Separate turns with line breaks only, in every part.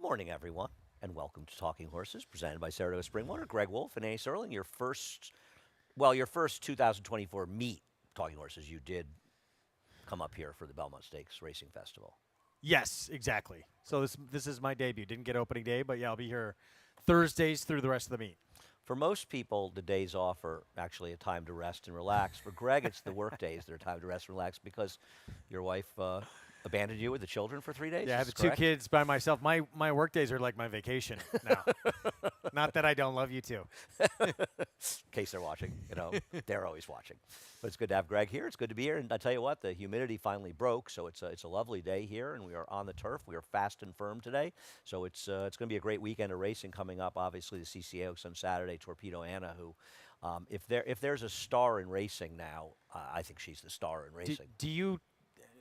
morning, everyone, and welcome to Talking Horses, presented by Saratoga Springwater. Greg Wolf and Ace Erling, your first 2024 meet Talking Horses. You did come up here for the Belmont Stakes Racing Festival.
Yes, exactly. So this is my debut. Didn't get opening day, but yeah, I'll be here Thursdays through the rest of the meet.
For most people, the days off are actually a time to rest and relax. For Greg, it's the work days that are time to rest and relax because your wife abandoned you with the children for 3 days.
Yeah, I have
Is
the
correct?
two kids by myself. My work days are like my vacation now. Not that I don't love you too.
In case they're watching, they're always watching. But it's good to have Greg here. It's good to be here. And I tell you what, the humidity finally broke, so it's a lovely day here, and we are on the turf. We are fast and firm today, so it's going to be a great weekend of racing coming up. Obviously, the CCA Oaks on Saturday. Torpedo Anna, who, if there's a star in racing now, I think she's the star in racing.
Do you?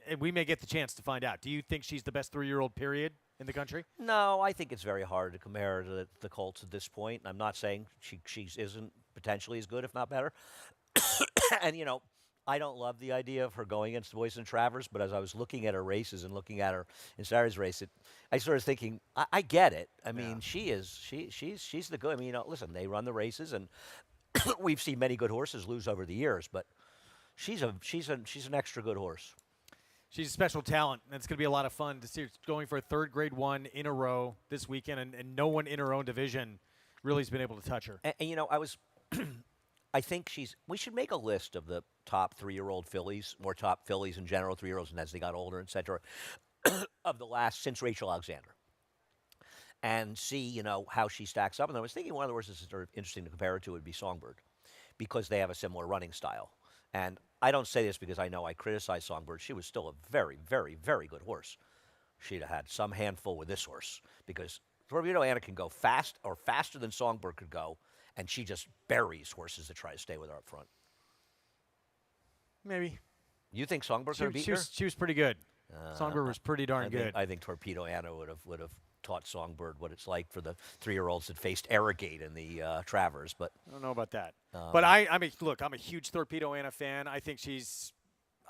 And we may get the chance to find out. Do you think she's the best 3-year-old period in the country?
No, I think it's very hard to compare her to the Colts at this point. I'm not saying she isn't potentially as good, if not better. And, I don't love the idea of her going against Boyce and Travers, but as I was looking at her races and looking at her in Saturday's race, I started thinking, I get it. I mean, she's the good. I mean, listen, they run the races, and we've seen many good horses lose over the years, but she's an extra good horse.
She's a special talent, and it's going to be a lot of fun to see her going for a third Grade 1 in a row this weekend, and no one in her own division really has been able to touch her.
And I was, I think we should make a list of the top 3-year-old fillies, more top fillies in general, 3-year-olds, and as they got older, et cetera, of the last, since Rachel Alexander, and see, how she stacks up. And I was thinking one of the horses that's sort of interesting to compare her to would be Songbird, because they have a similar running style. And I don't say this because I know I criticize Songbird. She was still a very, very, very good horse. She'd have had some handful with this horse because Torpedo Anna can go fast or faster than Songbird could go, and she just buries horses that try to stay with her up front.
Maybe.
You think Songbird could beat her?
She was pretty good. Songbird was pretty darn good.
I think Torpedo Anna would have taught Songbird what it's like for the 3-year-olds that faced Arrogate in the Travers, but
I don't know about that. But I'm a huge Torpedo Anna fan. I think I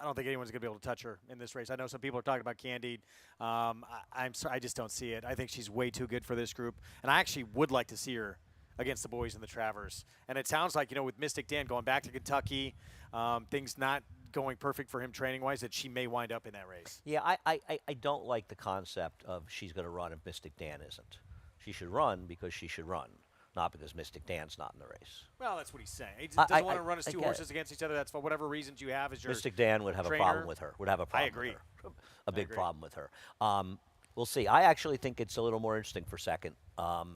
don't think anyone's going to be able to touch her in this race. I know some people are talking about Candied. I'm sorry, I just don't see it. I think she's way too good for this group, and I actually would like to see her against the boys in the Travers. And it sounds like, with Mystic Dan going back to Kentucky, things not going perfect for him training-wise, that she may wind up in that race.
Yeah, I don't like the concept of she's going to run if Mystic Dan isn't. She should run because she should run, not because Mystic Dan's not in the race.
Well, that's what he's saying. He doesn't want to run his two horses against each other. That's for whatever reasons you have as your
Mystic Dan would have
trainer.
a problem with her. Would have a problem
I agree.
with her. A big problem with her. We'll see. I actually think it's a little more interesting for second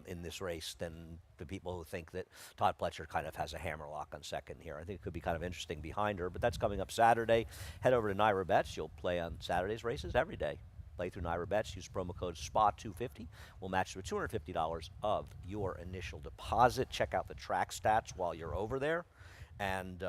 in this race than the people who think that Todd Pletcher kind of has a hammerlock on second here. I think it could be kind of interesting behind her, but that's coming up Saturday. Head over to NYRA Bets. You'll play on Saturday's races every day. Play through NYRA Bets. Use promo code SPA250. We'll match you with $250 of your initial deposit. Check out the track stats while you're over there. And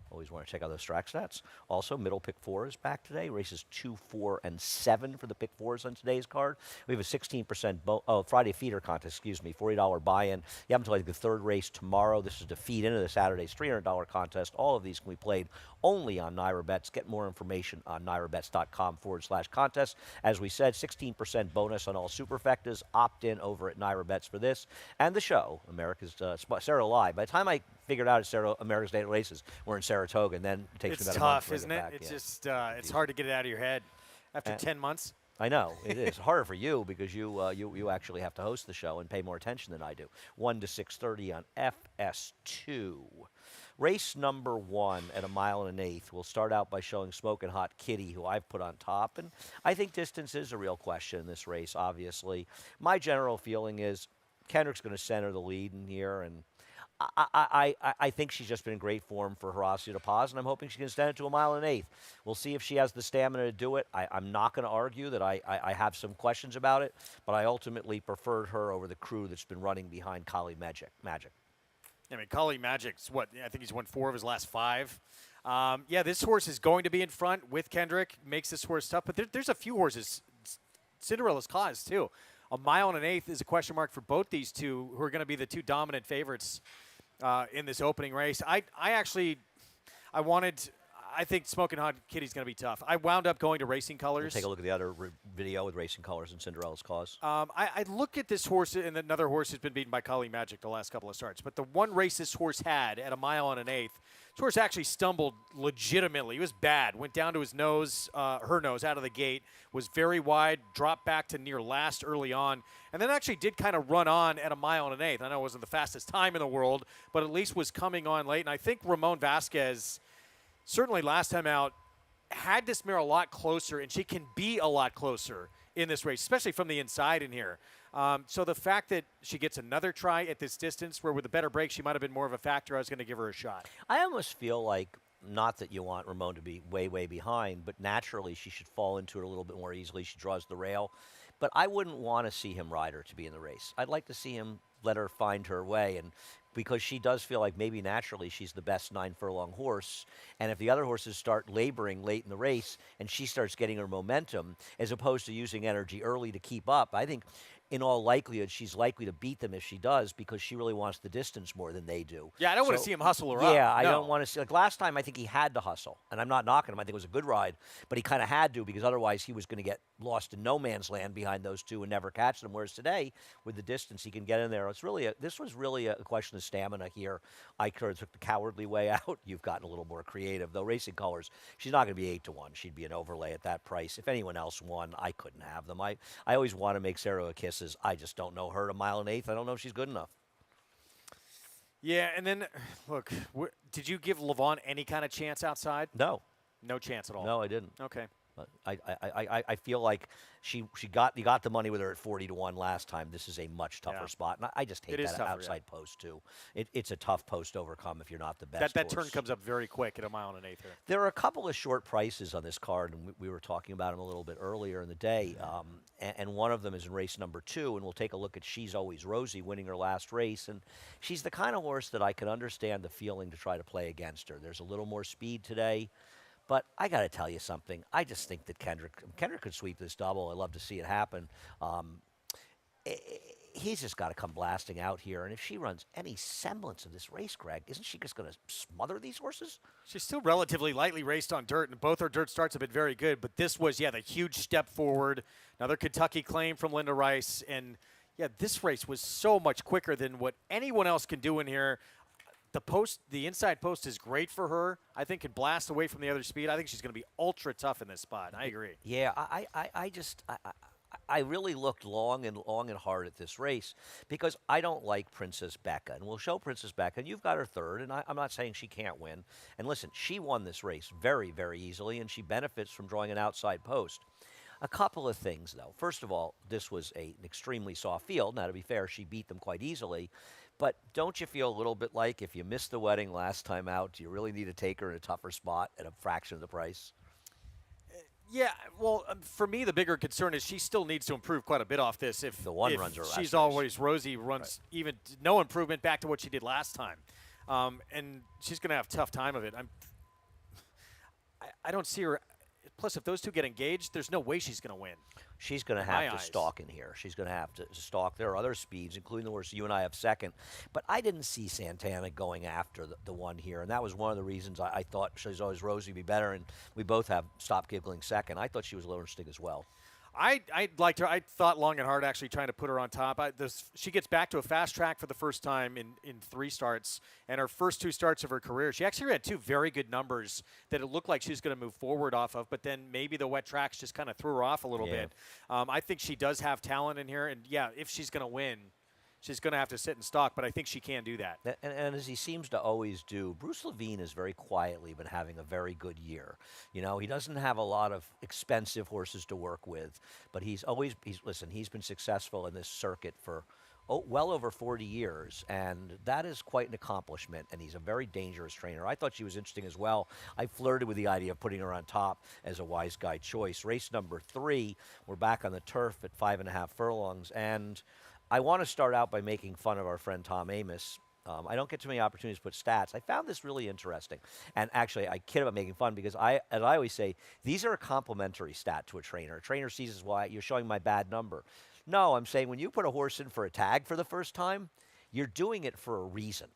always want to check out those track stats. Also, Middle Pick 4 is back today. Races 2, 4, and 7 for the Pick 4s on today's card. We have a 16% Friday feeder contest, $40 buy-in. You have until the third race tomorrow. This is to feed into the Saturday's $300 contest. All of these can be played only on NYRA Bets. Get more information on nyrabets.com/contest. As we said, 16% bonus on all superfectas. Opt in over at NYRA Bets for this. And the show, America's Saratoga Live. By the time I figured out it's America's Day of Races, we're in Saratoga, and then it takes me about a month to bring
isn't it?
back.
It's just it's hard to get it out of your head after 10 months.
I know it is harder for you because you actually have to host the show and pay more attention than I do. 1 to 6:30 on FS2. Race number 1 at 1 1/8. We'll start out by showing Smokin' Hot Kitty, who I've put on top, and I think distance is a real question in this race. Obviously, my general feeling is Kendrick's going to center the lead in here, and I think she's just been in great form for Horacio de Paz, and I'm hoping she can stand it to 1 1/8. We'll see if she has the stamina to do it. I'm not going to argue that I have some questions about it, but I ultimately preferred her over the crew that's been running behind Kali Magic.
I mean, Kali Magic's I think he's won 4 of his last 5. Yeah, this horse is going to be in front with Kendrick. Makes this horse tough, but there's a few horses. Cinderella's Cause, too. 1 1/8 is a question mark for both these two, who are going to be the two dominant favorites in this opening race. I I think Smoking Hot Kitty's going to be tough. I wound up going to Racing
We'll
Colors.
take a look at the other video with Racing Colors and Cinderella's Cause.
I look at this horse, and another horse has been beaten by Collie Magic the last couple of starts. But the one race this horse had at 1 1/8, this horse actually stumbled legitimately. He was bad. Went down to his nose, her nose, out of the gate. Was very wide, dropped back to near last early on, and then actually did kind of run on at 1 1/8. I know it wasn't the fastest time in the world, but at least was coming on late. And I think Ramon Vasquez, certainly last time out, had this mare a lot closer, and she can be a lot closer in this race, especially from the inside in here. So the fact that she gets another try at this distance, where with a better break she might have been more of a factor, I was going to give her a shot.
I almost feel like, not that you want Ramon to be way, way behind, but naturally she should fall into it a little bit more easily. She draws the rail. But I wouldn't want to see him ride her to be in the race. I'd like to see him let her find her way, and because she does feel like maybe naturally she's the best 9-furlong horse, and if the other horses start laboring late in the race and she starts getting her momentum, as opposed to using energy early to keep up, I think in all likelihood she's likely to beat them if she does, because she really wants the distance more than they do.
Yeah, I don't want to see him hustle her up.
Yeah, I
No.
don't want to see. Like last time, I think he had to hustle, and I'm not knocking him. I think it was a good ride, but he kind of had to, because otherwise he was going to get lost in no man's land behind those two and never catch them. Whereas today, with the distance, he can get in there. It's really this was really a question of stamina here. I could have took the cowardly way out. You've gotten a little more creative, though. Racing Colors, she's not going to be 8-1. She'd be an overlay at that price. If anyone else won, I couldn't have them. I always want to make Saratoga kisses. I just don't know her at 1 1/8. I don't know if she's good enough.
Yeah, and then, look, did you give Levon any kind of chance outside?
No.
No chance at all.
No, I didn't.
Okay.
But I feel like you got the money with her at 40-1 last time. This is a much tougher spot, and I just hate
It is
that
tougher,
outside post too. It's a tough post to overcome if you're not the best.
That turn
horse.
comes up very quick at 1 1/8 here.
There are a couple of short prices on this card, and we were talking about them a little bit earlier in the day. And one of them is in race number 2, and we'll take a look at She's Always Rosie winning her last race. And she's the kind of horse that I can understand the feeling to try to play against her. There's a little more speed today. But I got to tell you something. I just think that Kendrick could sweep this double. I'd love to see it happen. He's just got to come blasting out here. And if she runs any semblance of this race, Greg, isn't she just going to smother these horses?
She's still relatively lightly raced on dirt, and both her dirt starts have been very good. But this was, the huge step forward. Another Kentucky claim from Linda Rice. And, this race was so much quicker than what anyone else can do in here. The inside post is great for her. I think can blast away from the other speed. I think she's going to be ultra tough in this spot. I agree.
Yeah, I really looked long and hard at this race, because I don't like Princess Becca, and we'll show Princess Becca, and you've got her third, and I'm not saying she can't win. And listen, she won this race very, very easily, and she benefits from drawing an outside post. A couple of things, though. First of all, this was an extremely soft field. Now, to be fair, she beat them quite easily. But don't you feel a little bit like, if you missed the wedding last time out, do you really need to take her in a tougher spot at a fraction of the price?
Yeah, well, for me, the bigger concern is she still needs to improve quite a bit off this. If
the one runs her last
She's
race.
Always Rosie runs even no improvement back to what she did last time, and she's going to have a tough time of it. I don't see her. Plus, if those two get engaged, there's no way she's going to win.
She's going to have to stalk in here. She's going to have to stalk. There are other speeds, including the horse you and I have second. But I didn't see Santana going after the one here, and that was one of the reasons I thought She's Always Rosie would be better, and we both have Stop Giggling second. I thought she was a little interesting as well.
I liked her. I thought long and hard actually trying to put her on top. She gets back to a fast track for the first time in 3 starts, and her first 2 starts of her career. She actually had 2 very good numbers that it looked like she was going to move forward off of, but then maybe the wet tracks just kind of threw her off a little bit. I think she does have talent in here, and if she's going to win, she's going to have to sit and stalk, but I think she can do that.
And as he seems to always do, Bruce Levine has very quietly been having a very good year. You know, he doesn't have a lot of expensive horses to work with, but he's been successful in this circuit for well over 40 years, and that is quite an accomplishment, and he's a very dangerous trainer. I thought she was interesting as well. I flirted with the idea of putting her on top as a wise guy choice. Race number 3, we're back on the turf at 5.5 furlongs, and I want to start out by making fun of our friend Tom Amos. I don't get too many opportunities to put stats. I found this really interesting. And actually, I kid about making fun because as I always say, these are a complimentary stat to a trainer. A trainer sees as, well, you're showing my bad number. No, I'm saying when you put a horse in for a tag for the first time, you're doing it for a reason.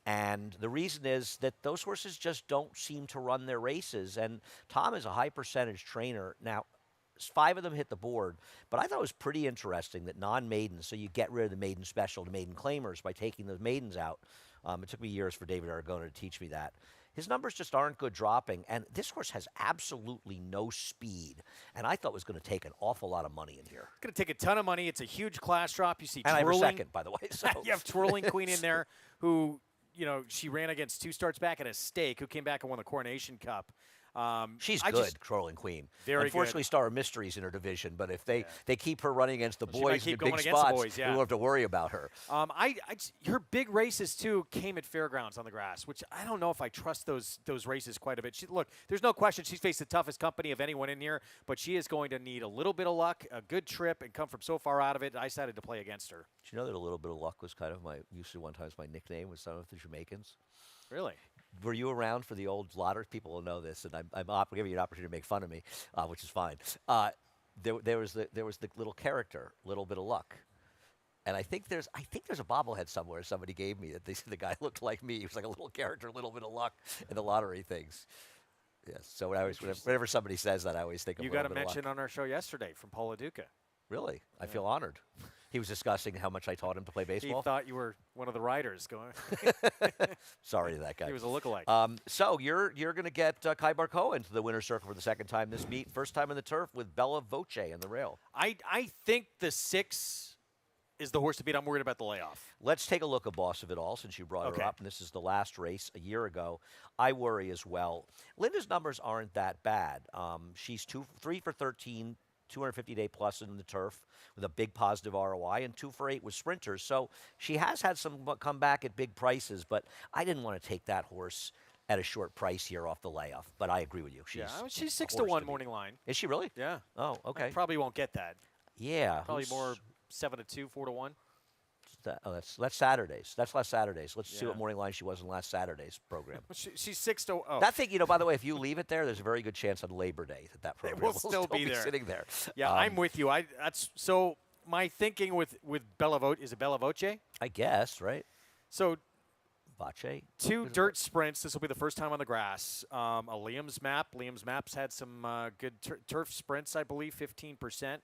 And the reason is that those horses just don't seem to run their races. And Tom is a high percentage trainer. Now, 5 of them hit the board, but I thought it was pretty interesting that non-maidens, so you get rid of the maiden special, the maiden claimers, by taking those maidens out. It took me years for David Aragona to teach me that. His numbers just aren't good dropping, and this horse has absolutely no speed, and I thought was going to take an awful lot of money in here.
Going to take a ton of money. It's a huge class drop. You see
And I have her
twirling.
second, by the way. So.
You have Twirling Queen in there, who, she ran against 2 starts back at a stake, who came back and won the Coronation Cup.
She's
I
good,
just-
Twirling Queen.
Very
Unfortunately,
good.
Star of Mysteries in her division, but if they keep her running against the
She might
boys in
keep
the big
going against the
spots,
boys, yeah.
we won't have to worry about her.
Her big races too came at fairgrounds on the grass, which I don't know if I trust those races quite a bit. Look, there's no question she's faced the toughest company of anyone in here, but she is going to need a little bit of luck, a good trip, and come from so far out of it. I decided to play against her.
Do you know that a little bit of luck was kind of used to one time as my nickname with some of the Jamaicans?
Really?
Were you around for the old lottery? People will know this, and I'm giving you an opportunity to make fun of me, which is fine. There was the little character, Little Bit of Luck. And I think there's a bobblehead somewhere somebody gave me that they said the guy looked like me. He was like a little character, Little Bit of Luck in the lottery things. Yes. So whenever somebody says that, I always think of
You
Little
got a
Bit of Luck.
mention on our show yesterday from Paula Duca.
Really? I feel honored. He was discussing how much I taught him to play
He
baseball.
thought you were one of the riders going.
Sorry to that guy.
He was a lookalike.
So you're going to get Kai Barcoa into the winner's circle for the second time this meet. First time in the turf with Bella Voce in the rail.
I think the 6 is the horse to beat. I'm worried about the layoff.
Let's take a look at Boss of It All since you brought
Okay.
her up. And this is the last race a year ago. I worry as well. Linda's numbers aren't that bad. She's 3 for 13. 250-day plus in the turf with a big positive ROI, and 2 for 8 with sprinters. So she has had some come back at big prices, but I didn't want to take that horse at a short price here off the layoff. But I agree with you.
She's
a
6 to
horse
1
beat.
morning line.
Is she really?
Yeah.
Oh, okay.
I probably won't get that.
Yeah.
Probably more 7 to 2, 4 to 1.
That's Saturdays. That's last Saturdays. Let's see
Yeah.
what morning line she was in last Saturday's program.
She's 6 to. Oh.
That thing, by the way, if you leave it there, there's a very good chance on Labor Day that program
will still be there.
sitting there.
Yeah, I'm with you. That's so. My thinking with Bella Voce, is it Bella Voce?
I guess, right?
So
Vache.
2 dirt sprints. This will be the first time on the grass. A Liam's Map. Liam's Map's had some good turf sprints, I believe, 15%.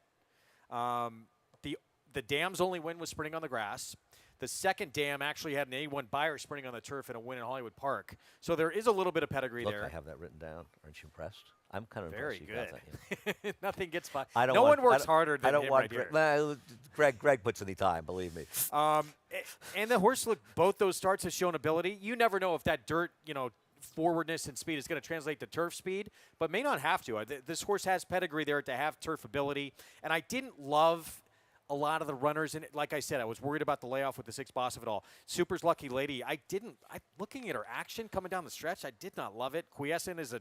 The Dam's only win was sprinting on the grass. The second Dam actually had an A1 buyer sprinting on the turf and a win in Hollywood Park. So there is a little bit of pedigree
Look,
there.
I have that written down. Aren't you impressed? I'm kind of
Very
impressed.
good. Nothing gets by.
I don't
no
want,
one works
I don't-
harder than
I don't
him
want
right here.
Greg puts in the time, believe me.
And the horse, look, both those starts have shown ability. You never know if that dirt, forwardness and speed is going to translate to turf speed, but may not have to. This horse has pedigree there to have turf ability, and I didn't love a lot of the runners in it. Like I said, I was worried about the layoff with the 6 Boss of It All. Super's Lucky Lady, looking at her action coming down the stretch, I did not love it. Quiescent is a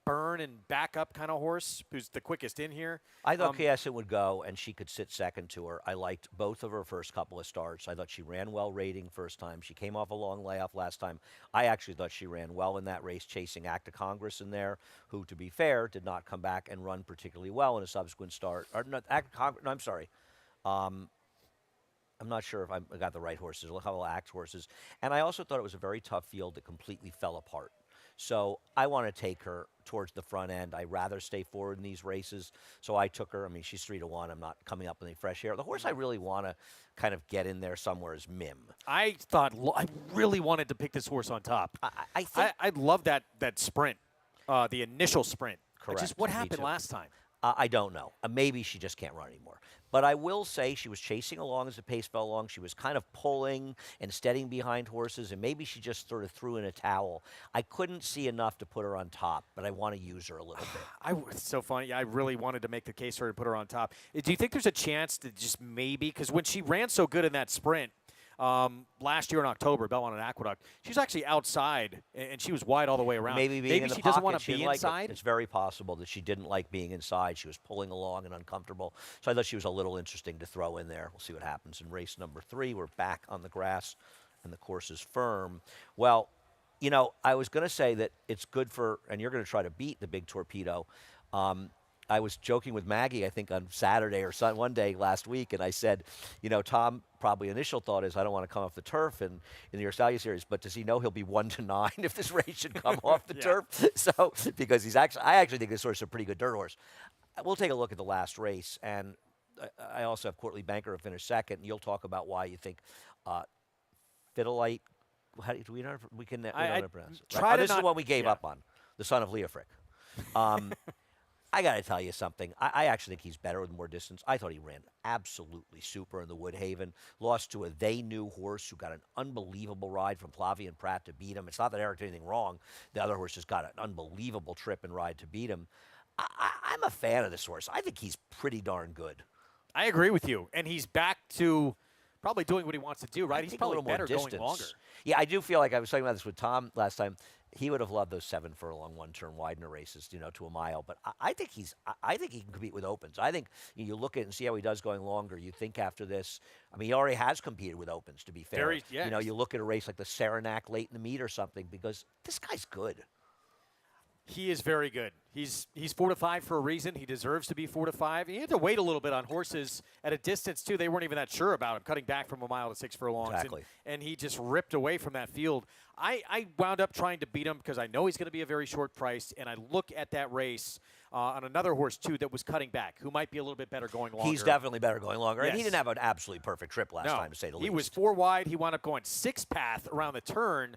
burn and back up kind of horse who's the quickest in here.
I thought Quiescent would go, and she could sit second to her. I liked both of her first couple of starts. I thought she ran well rating first time. She came off a long layoff last time. I actually thought she ran well in that race, chasing Act of Congress in there, who, to be fair, did not come back and run particularly well in a subsequent start. Or not, Act of Congress, no, I'm sorry. I'm not sure if I got the right horses, a couple of Act horses. And I also thought it was a very tough field that completely fell apart. So I want to take her towards the front end. I'd rather stay forward in these races. So I took her. I mean, she's 3 to 1. I'm not coming up with any fresh air. The horse I really want to kind of get in there somewhere is Mim.
I really wanted to pick this horse on top.
I think
I love that sprint, the initial sprint.
Correct.
Just what
Me
happened
too.
last time?
I don't know. Maybe she just can't run anymore. But I will say she was chasing along as the pace fell along. She was kind of pulling and steadying behind horses, and maybe she just sort of threw in a towel. I couldn't see enough to put her on top, but I want to use her a little bit.
It's so funny. I really wanted to make the case for her to put her on top. Do you think there's a chance to just maybe, because when she ran so good in that sprint last year in October, Belmont and Aqueduct, she was actually outside, and she was wide all the way around.
Maybe being in the
she doesn't want
pocket,
to
she
be
didn't like it.
inside.
It's very possible that she didn't like being inside. She was pulling along and uncomfortable. So I thought she was a little interesting to throw in there. We'll see what happens in race number 3. We're back on the grass, and the course is firm. Well, I was going to say that it's good for, and you're going to try to beat the Big Torpedo. I was joking with Maggie, I think on Saturday or one day last week, and I said, Tom probably initial thought is I don't want to come off the turf in the York Stallion Series, but does he know he'll be 1-9 if this race should come off the
Yeah.
turf? So because I actually think this horse is a pretty good dirt horse. We'll take a look at the last race, and I also have Courtly Banker to finish second, and you'll talk about why you think Fiddleite. Do we know? We can. We don't know how to pronounce it.
try to
this is
not-
the one we gave
yeah.
up on, the son of Leofric. I got to tell you something. I actually think he's better with more distance. I thought he ran absolutely super in the Woodhaven. Lost to a They Knew horse who got an unbelievable ride from Flavien Prat to beat him. It's not that Eric did anything wrong. The other horse just got an unbelievable trip and ride to beat him. I'm a fan of this horse. I think he's pretty darn good.
I agree with you. And he's back to probably doing what he wants to do, right?
I
He's
think
probably
a little more
better
distance.
going longer.
Yeah, I do feel like I was talking about this with Tom last time. He would have loved those 7 furlong one-turn Widener races, to a mile. But I think I think he can compete with opens. I think you look at it and see how he does going longer. You think after this, I mean, he already has competed with opens. To be fair,
Yeah.
You look at a race like the Saranac late in the meet or something because this guy's good.
He is very good. He's 4-5 for a reason. He deserves to be 4-5. He had to wait a little bit on horses at a distance too. They weren't even that sure about him, cutting back from a mile to 6 furlongs.
Exactly.
And he just ripped away from that field. I wound up trying to beat him because I know he's going to be a very short price. And I look at that race on another horse too that was cutting back, who might be a little bit better going longer.
He's definitely better going longer, and he
Yes.
didn't have an absolutely perfect trip last time, to say the least.
He was 4 wide. He wound up going 6 path around the turn,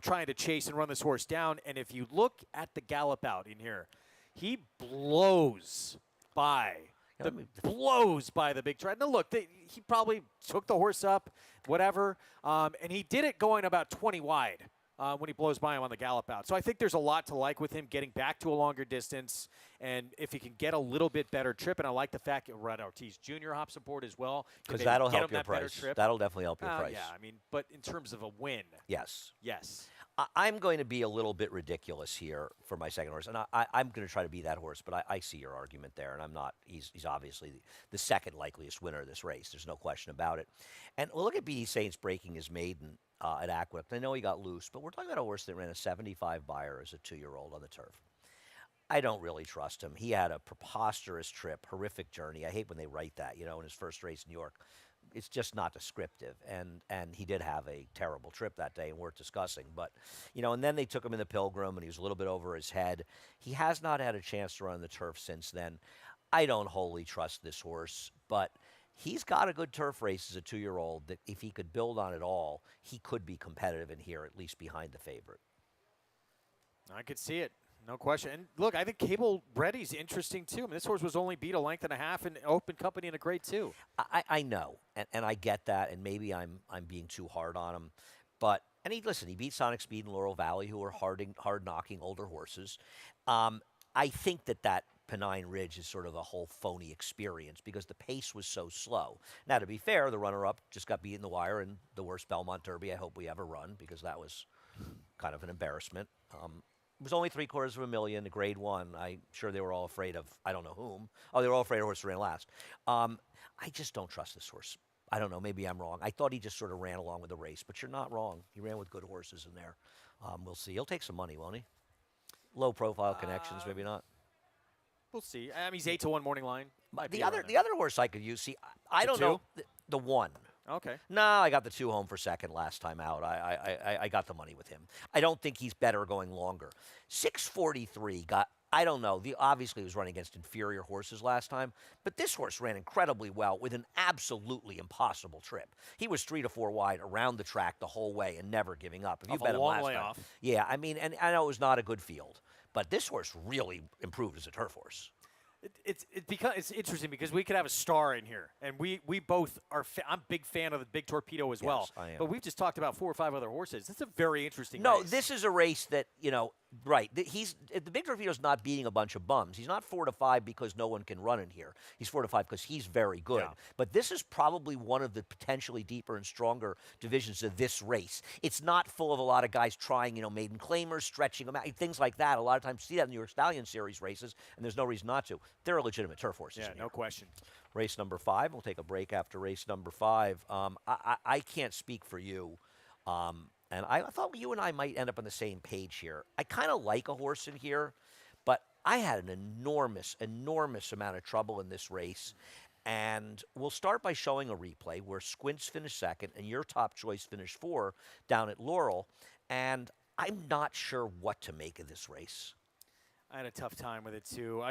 trying to chase and run this horse down. And if you look at the gallop out in here, he blows by the big trap. Now, look, he probably took the horse up, whatever, and he did it going about 20 wide when he blows by him on the gallop out. So I think there's a lot to like with him getting back to a longer distance, and if he can get a little bit better trip, and I like the fact that Red Ortiz Jr. hops aboard as well.
Because that'll help your price. That'll definitely help your price.
Yeah, I mean, but in terms of a win,
Yes.
yes.
I'm going to be a little bit ridiculous here for my second horse, and I'm going to try to be that horse, but I see your argument there, and I'm not. He's obviously the second likeliest winner of this race. There's no question about it. And we'll look at B.D. Saints breaking his maiden at Aqueduct. I know he got loose, but we're talking about a horse that ran a 75 buyer as a 2-year-old on the turf. I don't really trust him. He had a preposterous trip, horrific journey. I hate when they write that, in his first race in New York. It's just not descriptive, and he did have a terrible trip that day and worth discussing. But, and then they took him in the Pilgrim, and he was a little bit over his head. He has not had a chance to run the turf since then. I don't wholly trust this horse, but he's got a good turf race as a 2-year-old that if he could build on it all, he could be competitive in here, at least behind the favorite.
I could see it. No question. And look, I think Cable Ready's interesting too. I mean, this horse was only beat a length and a half in open company in a grade 2.
I know, and I get that, and maybe I'm being too hard on him, but he beat Sonic Speed and Laurel Valley, who are hard knocking older horses. I think that Pennine Ridge is sort of a whole phony experience because the pace was so slow. Now, to be fair, the runner-up just got beat in the wire in the worst Belmont Derby I hope we ever run because that was kind of an embarrassment. It was only $750,000, a grade 1. I'm sure they were all afraid of, I don't know whom. Oh, they were all afraid of horse who ran last. I just don't trust this horse. I don't know. Maybe I'm wrong. I thought he just sort of ran along with the race, but you're not wrong. He ran with good horses in there. We'll see. He'll take some money, won't he? Low-profile connections, maybe not.
We'll see. I mean, he's 8-1 morning line.
The other horse I could use, see, I don't know. The 1.
Okay.
No, I got the 2 home for second last time out. I got the money with him. I don't think he's better going longer. 643 got, I don't know. Obviously, he was running against inferior horses last time, but this horse ran incredibly well with an absolutely impossible trip. He was 3 to 4 wide around the track the whole way and never giving up. If you bet him last time, yeah, I mean, and I know it was not a good field, but this horse really improved as a turf horse.
It's interesting because we could have a star in here, and we both are. I'm a big fan of the Big Torpedo as well.
I am.
But we've just talked about 4 or 5 other horses. It's a very interesting
No,
race.
this is a race that, right. The Big Torpedo's not beating a bunch of bums. He's not 4 to 5 because no one can run in here. He's 4 to 5 because he's very good.
Yeah.
But this is probably one of the potentially deeper and stronger divisions of this race. It's not full of a lot of guys trying, maiden claimers, stretching them out, things like that. A lot of times you see that in the New York Stallion Series races, and there's no reason not to. They're a legitimate turf horses.
Yeah, no question.
Race number 5. We'll take a break after race number 5. I can't speak for you. And I thought you and I might end up on the same page here. I kind of like a horse in here, but I had an enormous, enormous amount of trouble in this race. And we'll start by showing a replay where Squints finished second and your top choice finished 4 down at Laurel. And I'm not sure what to make of this race.
I had a tough time with it too.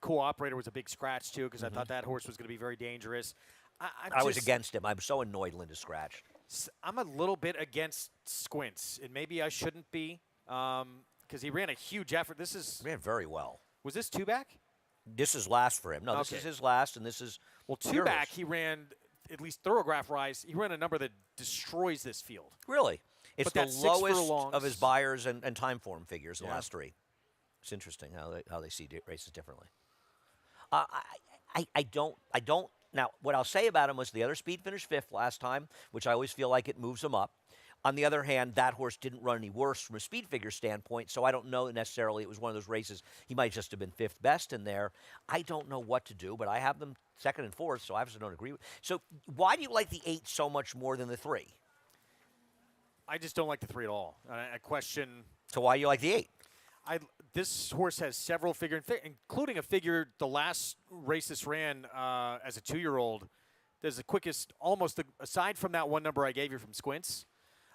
Cooperator was a big scratch too because I thought that horse was going to be very dangerous.
I was against him. I'm so annoyed Linda scratched.
I'm a little bit against Squints, and maybe I shouldn't be because he ran a huge effort.
He ran very well.
Was this two back?
This is last for him. No, this is his last, and this is
two back. He ran at least thoroughgraph rise. He ran a number that destroys this field.
Really, it's the lowest
furlongs
of his buyers and time form figures in the last 3. It's interesting how they see races differently. I don't. Now, what I'll say about him was the other speed finished 5th last time, which I always feel like it moves him up. On the other hand, that horse didn't run any worse from a speed figure standpoint, so I don't know necessarily it was one of those races. He might just have been 5th best in there. I don't know what to do, but I have them 2nd and 4th, so I obviously don't agree with. So why do you like the 8 so much more than the 3?
I just don't like the 3 at all. I question.
So why do you like the 8?
This horse has several including a figure the last race this ran as a 2-year-old. There's the quickest, aside from that one number I gave you from Squints,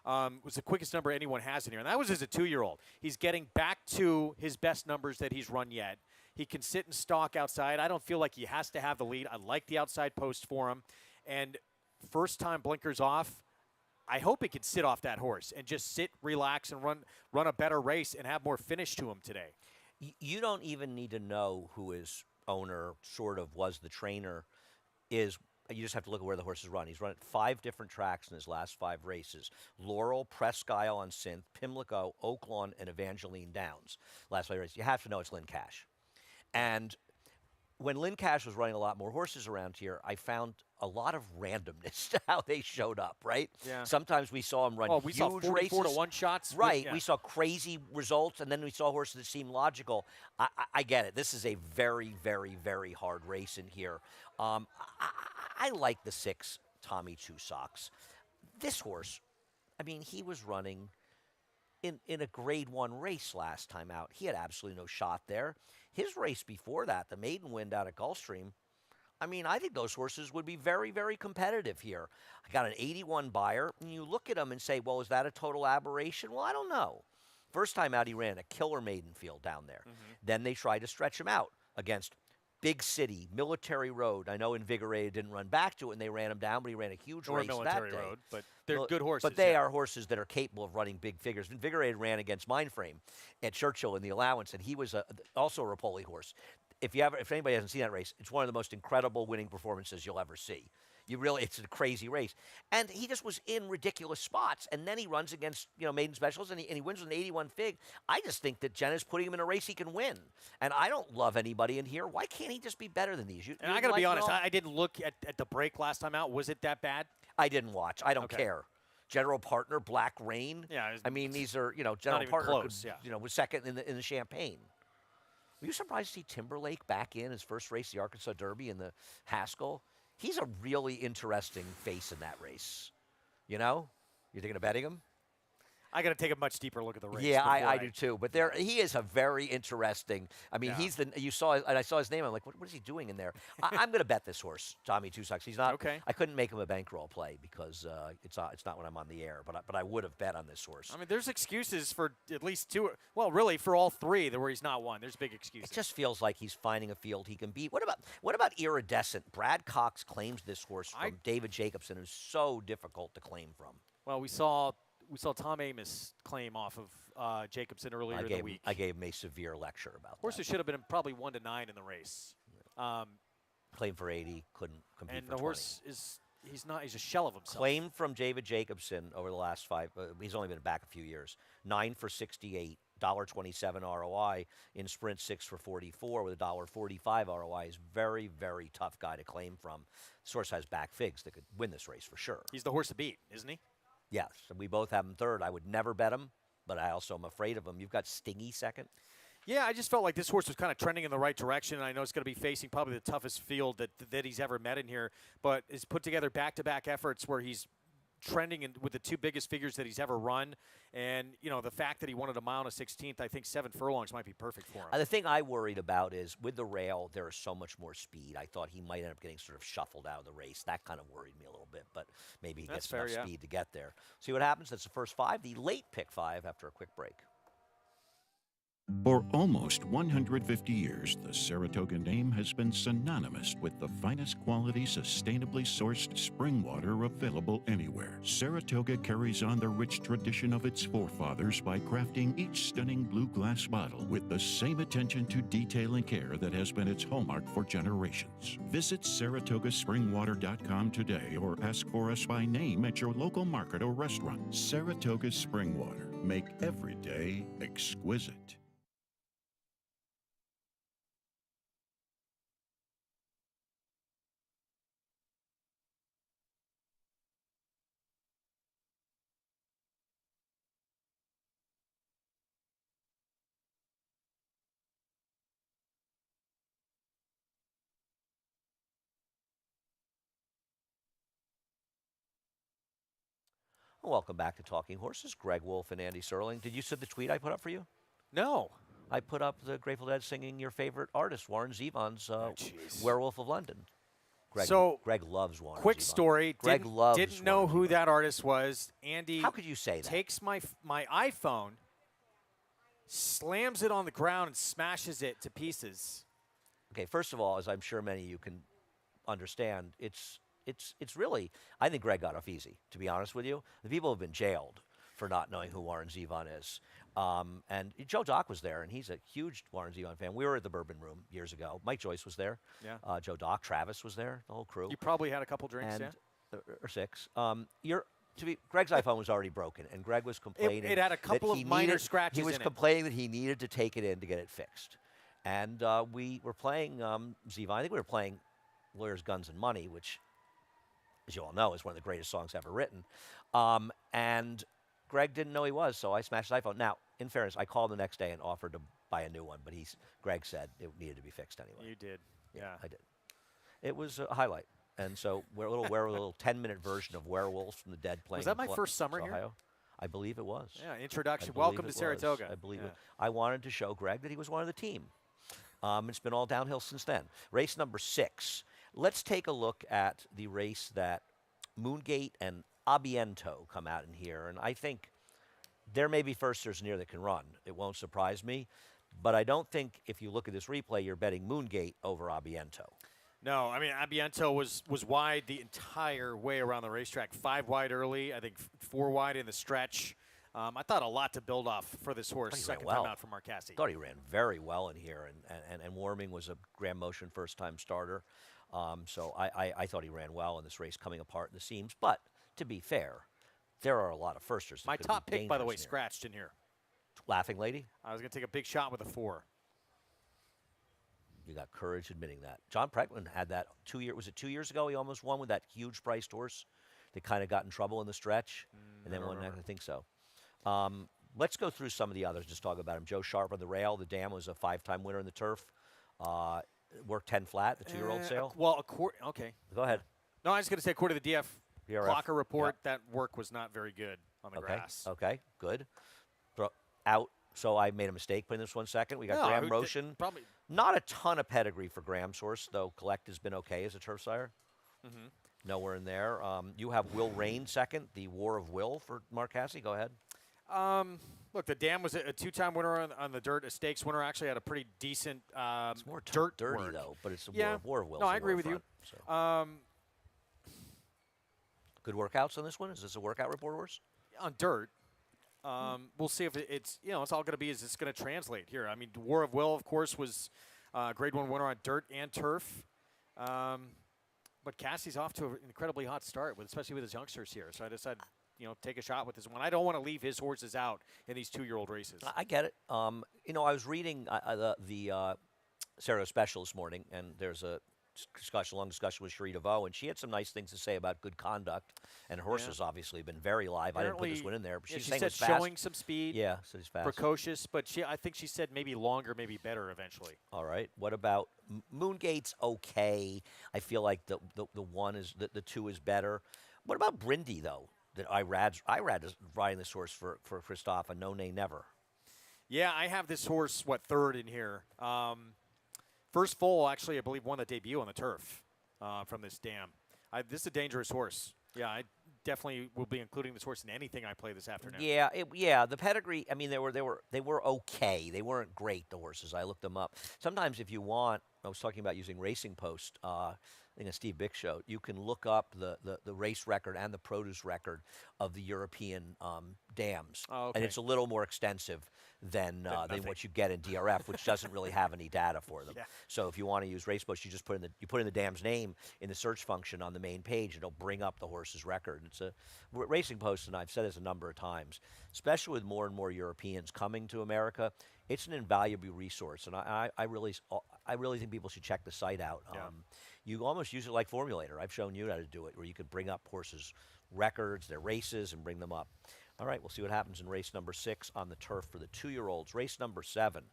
was the quickest number anyone has in here. And that was as a 2-year-old. He's getting back to his best numbers that he's run yet. He can sit and stalk outside. I don't feel like he has to have the lead. I like the outside post for him. And first time blinkers off, I hope he can sit off that horse and just sit, relax, and run a better race and have more finish to him today.
You don't even need to know who his owner sort of was the trainer is. You just have to look at where the horse has run. He's run at 5 different tracks in his last 5 races. Laurel, Presque Isle on Synth, Pimlico, Oaklawn, and Evangeline Downs. Last 5 races. You have to know it's Lynn Cash. And when Lynn Cash was running a lot more horses around here, I found a lot of randomness to how they showed up, right?
Yeah.
Sometimes we saw him run
we
huge
saw 44
races.
to 1 shots.
Right. We saw crazy results, and then we saw horses that seemed logical. I get it. This is a very, very, very hard race in here. I like the 6, Tommy Two Socks. This horse, I mean, he was running in a grade 1 race last time out. He had absolutely no shot there. His race before that, the maiden wind out at Gulfstream, I mean, I think those horses would be very, very competitive here. I got an 81 buyer, and you look at him and say, well, is that a total aberration? Well, I don't know. First time out, he ran a killer maiden field down there. Then they tried to stretch him out against Big City, Military Road. I know Invigorated didn't run back to it, and they ran him down, but he ran a huge race
Military
that day.
Road, but they're good horses.
But they are horses that are capable of running big figures. Invigorated ran against Mindframe at Churchill in the allowance, and he was also a Rapoli horse. If anybody hasn't seen that race, it's one of the most incredible winning performances you'll ever see. It's a crazy race. And he just was in ridiculous spots. And then he runs against, maiden specials, and he wins with an 81 fig. I just think that Jenna's putting him in a race he can win. And I don't love anybody in here. Why can't he just be better than these?
I got to be honest, I didn't look at the break last time out. Was it that bad?
I didn't watch. I don't care. General Partner, Black Rain.
Yeah.
I mean, these are, General Partner
close,
was second in the Champagne. Were you surprised to see Timberlake back in his first race, the Arkansas Derby, in the Haskell? He's a really interesting face in that race. You thinking of betting him?
I got to take a much deeper look at the race.
Yeah, I do too. But he is a very interesting. I mean, I saw his name. I'm like, what is he doing in there? I'm going to bet this horse, Tommy Two Socks. He's not.
Okay.
I couldn't make him a bankroll play because it's not when I'm on the air. But I would have bet on this horse.
I mean, there's excuses for at least 2. Well, really for all 3 where he's not won. There's big excuses.
It just feels like he's finding a field he can beat. What about Iridescent? Brad Cox claims this horse from David Jacobson, who's so difficult to claim from.
Well, we saw Tom Amos claim off of Jacobson earlier in the week.
I gave him a severe lecture about
Horses should have been probably 1 to 9 in the race.
Claimed for 80, couldn't compete
and
for 20.
And the horse he's a shell of himself.
Claimed from David Jacobson over the last 5, he's only been back a few years, 9 for 68, $1.27 ROI, in sprint 6 for 44 with a $1.45 ROI. Is very, very tough guy to claim from. This horse has back figs that could win this race for sure.
He's the horse to beat, isn't he?
Yes, and we both have him 3rd. I would never bet him, but I also am afraid of him. You've got Stingy 2nd.
Yeah, I just felt like this horse was kind of trending in the right direction, and I know it's going to be facing probably the toughest field that he's ever met in here, but has put together back-to-back efforts where he's trending with the two biggest figures that he's ever run. And, the fact that he wanted a mile and a 16th, I think 7 furlongs might be perfect for him.
The thing I worried about is with the rail, there is so much more speed. I thought he might end up getting sort of shuffled out of the race. That kind of worried me a little bit, but maybe he gets enough speed to get there. See what happens. That's the first 5, the late pick 5 after a quick break.
For almost 150 years, the Saratoga name has been synonymous with the finest quality, sustainably sourced spring water available anywhere. Saratoga carries on the rich tradition of its forefathers by crafting each stunning blue glass bottle with the same attention to detail and care that has been its hallmark for generations. Visit SaratogaSpringwater.com today or ask for us by name at your local market or restaurant. Saratoga Spring Water. Make every day exquisite.
Welcome back to Talking Horses. Greg Wolf and Andy Serling. Did you see the tweet I put up for you?
No.
I put up the Grateful Dead singing your favorite artist, Warren Zevon's Werewolf of London. Greg loves Warren
Quick
Zevon.
story.
Greg loves
Didn't know
Warren
who
Zevon.
that artist was. Andy
How could you say that?
takes my iPhone, slams it on the ground, and smashes it to pieces.
Okay, first of all, as I'm sure many of you can understand, it's really, I think Greg got off easy, to be honest with you. The people have been jailed for not knowing who Warren Zevon is. And Joe Dock was there, and he's a huge Warren Zevon fan. We were at the Bourbon Room years ago. Mike Joyce was there.
Yeah.
Joe Dock, Travis was there, the whole crew.
You probably had a couple drinks,
and,
yeah?
Or 6. Greg's iPhone was already broken, and Greg was complaining.
It had a couple of minor scratches
He was
in it.
complaining that he needed to take it in to get it fixed. And we were playing Zevon. I think we were playing Lawyers, Guns, and Money, which, as you all know, is one of the greatest songs ever written. And Greg didn't know he was, so I smashed his iPhone. Now, in fairness, I called the next day and offered to buy a new one, but Greg said it needed to be fixed anyway.
You did. Yeah.
I did. It was a highlight. And so we're a little 10-minute version of Werewolves from the Dead playing.
Was that my first summer
Ohio.
here?
I believe it was.
Yeah, introduction. Welcome to Saratoga.
I believe it. I wanted to show Greg that he was one of the team. It's been all downhill since then. Race number 6. Let's take a look at the race that Moongate and Abiento come out in here. And I think there may be firsters near that can run. It won't surprise me. But I don't think if you look at this replay, you're betting Moongate over Abiento.
No, I mean, Abiento was wide the entire way around the racetrack. 5 wide early, I think 4 wide in the stretch. I thought a lot to build off for this horse. Second time out for Marcassi.
I thought he ran very well in here, and Warming was a Grand Motion first-time starter. So I thought he ran well in this race, coming apart in the seams. But to be fair, there are a lot of firsters.
My top pick, by the way, scratched in here.
Laughing Lady?
I was going to take a big shot with a 4.
You got courage admitting that. John Preckman had that 2 years. Was it 2 years ago? He almost won with that huge priced horse that kind of got in trouble in the stretch, and then won. I think so. Let's go through some of the others. Just talk about him. Joe Sharp on the rail. The Dam was a 5-time winner in the turf. Worked 10 flat. The 2-year-old sale.
Well, okay.
Go ahead.
No, I was going to say, according to the
DRF
Clocker report, that work was not very good on the grass.
Okay. Good. Out. So I made a mistake putting this 1 second. We got Graham Roshan.
Probably.
Not a ton of pedigree for Graham's horse, though. Collect has been okay as a turf sire.
Mm-hmm.
Nowhere in there. You have Will Rain second, the War of Will for Marcassi. Go ahead.
Look, the Dam was a 2-time winner on the dirt. A stakes winner. Actually had a pretty decent
it's more
dirt
dirty,
work.
though, but it's a War of Will.
No, I agree with you.
So. Good workouts on this one? Is this a workout report horse?
On dirt. We'll see if it's all going to be is it's going to translate here. I mean, War of Will, of course, was Grade 1 winner on dirt and turf. But Cassie's off to an incredibly hot start, especially with his youngsters here. So I decided, take a shot with this one. I don't want to leave his horses out in these 2-year-old races.
I get it. I was reading the Saratoga Special this morning, and there's a long discussion with Cherie DeVoe, and she had some nice things to say about good conduct. And her horse has obviously been very live.
Apparently,
I didn't put this one in there, but
she
said
fast. Showing some speed.
Yeah, so he's fast.
Precocious, but I think she said maybe longer, maybe better eventually.
All right. What about Moongate's okay? I feel like the 1 is the 2 is better. What about Brindy though? that Irad is riding this horse for Christophe, a no nay never.
Yeah, I have this horse, third in here. First foal, actually, I believe, won the debut on the turf from this dam. This is a dangerous horse. Yeah, I definitely will be including this horse in anything I play this afternoon.
Yeah, the pedigree. I mean, they were okay. They weren't great. The horses. I looked them up. Sometimes, if you want, I was talking about using Racing Post. I think a Steve Bick show. You can look up the race record and the produce record of the European dams,
Oh, okay.
and it's a little more extensive than what you get in DRF, which doesn't really have any data for them.
Yeah.
So if you want to use Race Post, you put in the dam's name in the search function on the main page, and it'll bring up the horse's record. It's a Racing Post, and I've said this a number of times, especially with more and more Europeans coming to America. It's an invaluable resource, and I really think people should check the site out.
Yeah.
You almost use it like Formulator. I've shown you how to do it, where you could bring up horses' records, their races, and bring them up. All right, we'll see what happens in race number 6 on the turf for the 2-year-olds. Race number 7.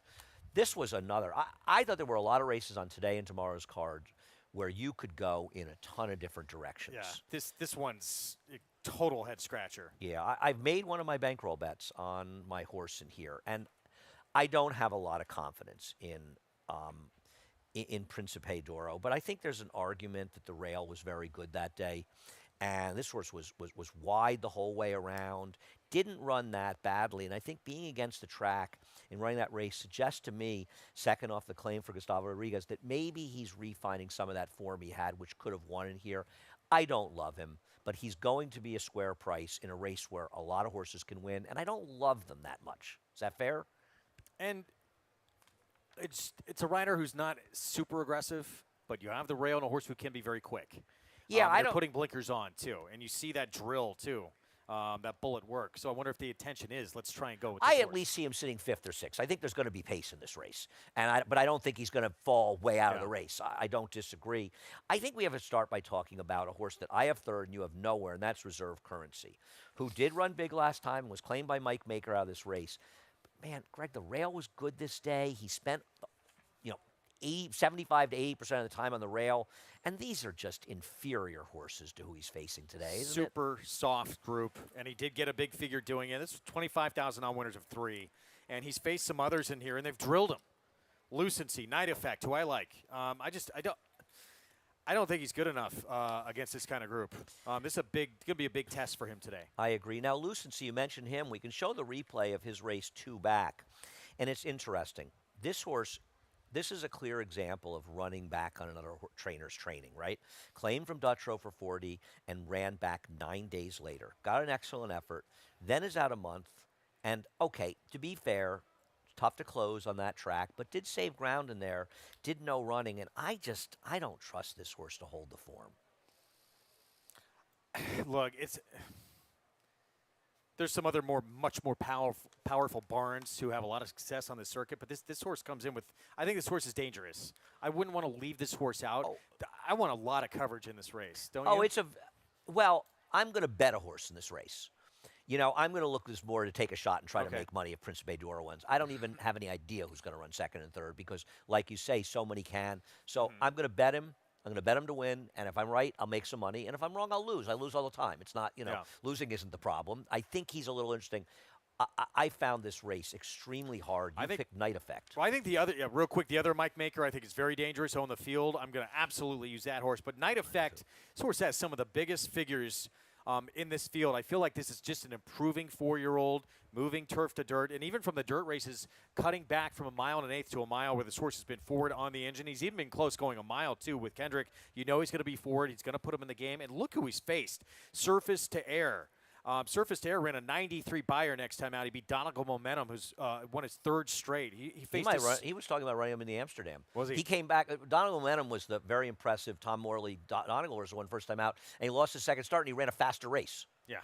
This was another. I thought there were a lot of races on today and tomorrow's card where you could go in a ton of different directions.
Yeah, this one's a total head scratcher.
Yeah, I've made one of my bankroll bets on my horse in here, and I don't have a lot of confidence in Principe d'Oro, but I think there's an argument that the rail was very good that day, and this horse was wide the whole way around, didn't run that badly, and I think being against the track and running that race suggests to me, second off the claim for Gustavo Rodriguez, that maybe he's refining some of that form he had, which could have won in here. I don't love him, but he's going to be a square price in a race where a lot of horses can win, and I don't love them that much. Is that fair?
And it's a rider who's not super aggressive, but you have the rail and a horse who can be very quick.
Yeah, I
they're
don't
putting blinkers on too, and you see that drill too, that bullet work. So I wonder if the intention is let's try and go with this
I
horse.
at least see him sitting 5th or 6th. I think there's going to be pace in this race, but I don't think he's going to fall way out of the race. I don't disagree. I think we have to start by talking about a horse that I have 3rd and you have nowhere, and that's Reserve Currency, who did run big last time and was claimed by Mike Maker out of this race. Man, Greg, the rail was good this day. He spent, 75 to 80% of the time on the rail, and these are just inferior horses to who he's facing today, isn't it?
Super soft group, and he did get a big figure doing it. This was 25,000 on winners of 3, and he's faced some others in here, and they've drilled him. Lucency, Night Effect, who I like. I don't think he's good enough against this kind of group. This is going to be a big test for him today.
I agree. Now, Lucency, you mentioned him. We can show the replay of his race 2 back, and it's interesting. This horse, this is a clear example of running back on another trainer's training, right? Claimed from Dutrow for 40 and ran back 9 days later. Got an excellent effort, then is out a month, and okay, to be fair, tough to close on that track, but did save ground in there, did no running, and I don't trust this horse to hold the form.
Look, there's some other much more powerful barns who have a lot of success on the circuit, but this horse comes in with, I think this horse is dangerous. I wouldn't want to leave this horse out.
Oh.
I want a lot of coverage in this race, don't you?
I'm going to bet a horse in this race. I'm going to look this more to take a shot and try to make money if Principe d'Oro wins. I don't even have any idea who's going to run 2nd and 3rd because, like you say, so many can. So I'm going to bet him. I'm going to bet him to win, and if I'm right, I'll make some money. And if I'm wrong, I'll lose. I lose all the time. It's not, losing isn't the problem. I think he's a little interesting. I found this race extremely hard. You picked Night Effect.
Well, I think the other Mike Maker I think is very dangerous on the field. I'm going to absolutely use that horse. But Night Effect, this horse has some of the biggest figures in this field. I feel like this is just an improving 4-year-old, moving turf to dirt, and even from the dirt races, cutting back from 1 1/8 to a mile where this horse has been forward on the engine. He's even been close going a mile, too, with Kendrick. He's going to be forward. He's going to put him in the game. And look who he's faced. Surface to Air. Surface to Air ran a 93 buyer next time out. He beat Donegal Momentum, who's won his 3rd straight. He faced
He was talking about running him in the Amsterdam.
Was he?
He came back. Donegal Momentum was the very impressive Tom Morley. Donegal was the one first time out, and he lost his 2nd start, and he ran a faster race.
Yeah.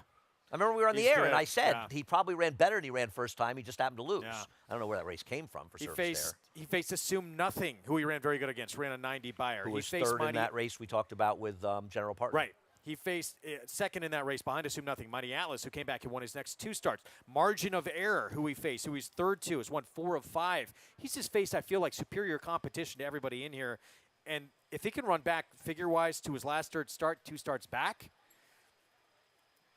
I remember we were on
He's
the air,
good.
and I said
Yeah.
he probably ran better than he ran first time. He just happened to lose.
Yeah.
I don't know where that race came from for Surface Air.
He faced Assume Nothing, who he ran very good against. Ran a 90 buyer.
Who was
he faced
3rd in that race we talked about with General Partner.
Right. He faced 2nd in that race behind Assume Nothing. Mighty Atlas, who came back and won his next 2 starts. Margin of Error, who he faced, who he's 3rd to, has won 4 of 5. He's just faced, I feel like, superior competition to everybody in here. And if he can run back figure-wise to his last 3rd start, 2 starts back,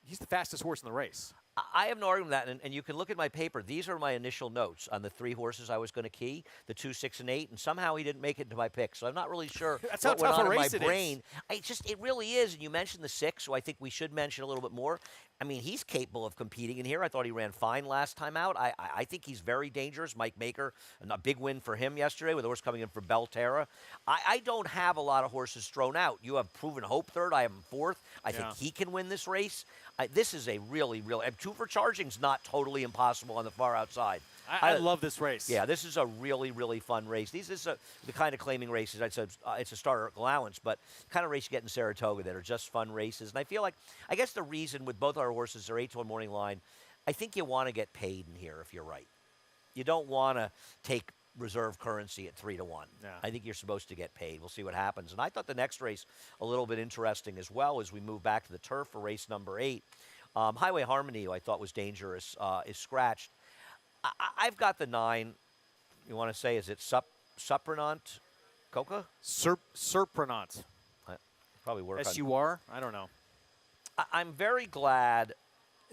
he's the fastest horse in the race.
I have no argument with that, and you can look at my paper. These are my initial notes on the 3 horses I was going to key, the 2, 6, and 8, and somehow he didn't make it into my pick. So I'm not really sure
That's
what
how
went
tough
on
a
in my
race it is.
brain. It really is. And you mentioned the 6, so I think we should mention a little bit more. I mean, he's capable of competing in here. I thought he ran fine last time out. I think he's very dangerous. Mike Maker, a big win for him yesterday with the horse coming in for Belterra. I don't have a lot of horses thrown out. You have Proven Hope third. I have him fourth. I think he can win this race. This is a really 2 for Charging's not totally impossible on the far outside.
I love this race.
Yeah, this is a really fun race. This is the kind of claiming races. I'd say it's a starter allowance, but kind of race you get in Saratoga that are just fun races. And I feel like, I guess the reason with both our horses, they're 8-1 morning line, I think you want to get paid in here if you're right. You don't want to take reserve currency at 3-1.
Yeah.
I think you're supposed to get paid. We'll see what happens. And I thought the next race a little bit interesting as well as we move back to the turf for race number 8. Highway Harmony, who I thought was dangerous, is scratched. I've got the 9. You want to say, is it Supranant Coca?
Surprenant.
Probably work on.
S-U-R? I don't know.
I'm very glad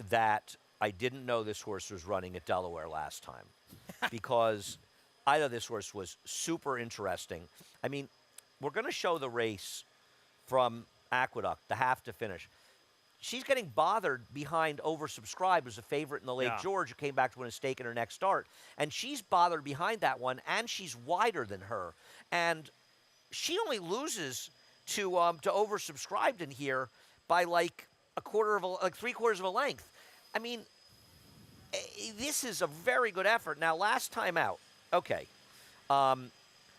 that I didn't know this horse was running at Delaware last time because I thought this horse was super interesting. I mean, we're going to show the race from Aqueduct, the half to finish. She's getting bothered behind Oversubscribed as a favorite in the Lake George, who came back to win a stake in her next start. And she's bothered behind that one, and she's wider than her. And she only loses to Oversubscribed in here by like three-quarters of a length. I mean, this is a very good effort. Now, last time out, okay.